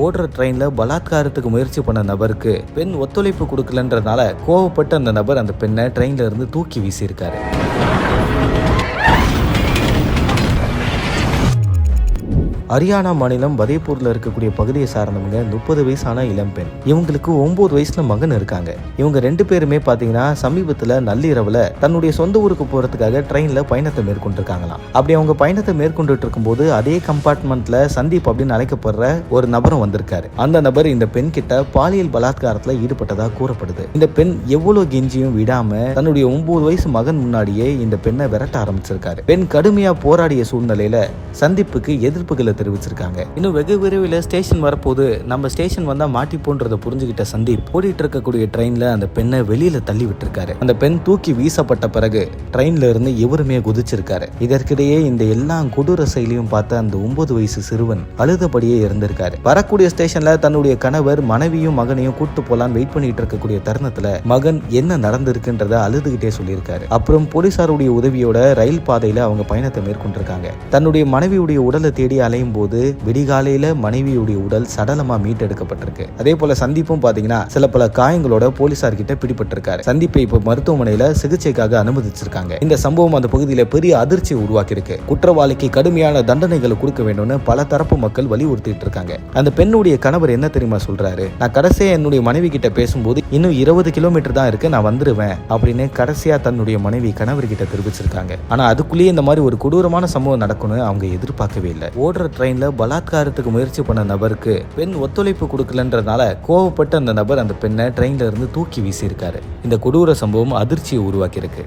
ஓடுற ட்ரெயின்ல பலாத்காரத்துக்கு முயற்சி பண்ண நபருக்கு பெண் ஒத்துழைப்பு கொடுக்கலன்றதுனால கோவப்பட்டு அந்த நபர் அந்த பெண்ணை ட்ரெயின்ல இருந்து தூக்கி வீசியிருக்காரு. ஹரியானா மாநிலம் பதேபூர்ல இருக்கக்கூடிய பகுதியை சார்ந்தவங்க 30 வயசான இளம்பெண். இவங்களுக்கு 9 வயசுல மகன் இருக்காங்க. இவங்க 2 பேருமே பாத்தீங்கன்னா சமீபத்துல நள்ளிரவுல தன்னுடைய சொந்த ஊருக்கு போறதுக்காக ட்ரெயின்ல பயணத்தை மேற்கொண்டிருக்காங்களாம். அப்படி அவங்க பயணத்தை மேற்கொண்டுட்டு இருக்கும்போது அதே கம்பார்ட்மெண்ட்ல சந்தீப் அப்படின்னு அழைக்கப்படுற ஒரு நபரும் வந்திருக்காரு. அந்த நபர் இந்த பெண் கிட்ட பாலியல் பலாத்காரத்துல ஈடுபட்டதா கூறப்படுது. இந்த பெண் எவ்வளவு கெஞ்சியும் விடாம தன்னுடைய 9 வயசு மகன் முன்னாடியே இந்த பெண்ணை விரட்ட ஆரம்பிச்சிருக்காரு. பெண் கடுமையா போராடிய சூழ்நிலையில சந்தீப்புக்கு எதிர்ப்புகளை தெரிவிச்சிருக்காங்க. இன்னும் வெகு விரைவில் ஸ்டேஷன் வரப்போது, நம்ம ஸ்டேஷன் வந்தா மாட்டிப்போன்றதை புரிஞ்சுக்கிட்ட சந்தீப் ஓடிட்டு இருக்கக்கூடிய ட்ரெயின்ல அந்த பெண்ணை வெளியில தள்ளி விட்டுருக்காரு. அந்த பெண் தூக்கி வீசப்பட்ட பிறகு ட்ரெயின்ல இருந்து இவருமே குதிச்சிருக்காரு. இதற்கிடையே இந்த எல்லா கொடூர செயலையும் பார்த்த அந்த 9 வயசு சிறுவன் அழுதபடியே இருந்திருக்காரு. வரக்கூடிய ஸ்டேஷன்ல தன்னுடைய கணவர் மனைவியும் மகனையும் கூட்டு போலான்னு வெயிட் பண்ணிட்டு இருக்கக்கூடிய தருணத்துல மகன் என்ன நடந்திருக்குன்றத அழுதுகிட்டே சொல்லியிருக்காரு. அப்புறம் போலீசாருடைய உதவியோட ரயில் பாதையில அவங்க பயணத்தை மேற்கொண்டிருக்காங்க. தன்னுடைய மனைவியுடைய உடலை தேடி அலையும் போது விடிகாலையில மனைவியுடைய உடல் சடலமா மீட்டெடுக்கப்பட்டிருக்கு. அதே போல சந்தீப்பும் பாத்தீங்கன்னா சில பல காயங்களோட போலீசார் கிட்ட பிடிபட்டிருக்காரு. சந்தீப்பை இப்ப மருத்துவமனையில சிகிச்சைக்காக அனுமதிச்சிருக்காங்க. இந்த சம்பவம் அந்த பகுதியில பெரிய அதிர்ச்சியை உருவாக்கி இருக்கு. குற்றவாளிக்கு கடுமையான தண்டனைகளை கொடுக்க வேண்டும்னு பல தரப்பு மக்கள் வலியுறுத்திட்டு இருக்காங்க. அந்த பெண்ணுடைய கணவர் என்ன தெரியுமா சொல்றாரு? நான் கடைசியா என்னுடைய மனைவி கிட்ட பேசும்போது இன்னும் 20 கிலோமீட்டர் தான் இருக்கு, நான் வந்துருவேன் அப்படின்னு கடைசியா தன்னுடைய மனைவி கணவர் கிட்ட தெரிவிச்சிருக்காங்க. ஆனா அதுக்குள்ளேயே இந்த மாதிரி ஒரு கொடூரமான சம்பவம் நடக்கும்னு அவங்க எதிர்பார்க்கவே இல்லை. ஓடுற ட்ரெயின்ல பலாத்காரத்துக்கு முயற்சி பண்ண நபருக்கு பெண் ஒத்துழைப்பு கொடுக்கலன்றதுனால கோவப்பட்டு அந்த நபர் அந்த பெண்ணை ட்ரெயின்ல இருந்து தூக்கி வீசியிருக்காரு. இந்த கொடூர சம்பவம் அதிர்ச்சியை உருவாக்கி இருக்கு.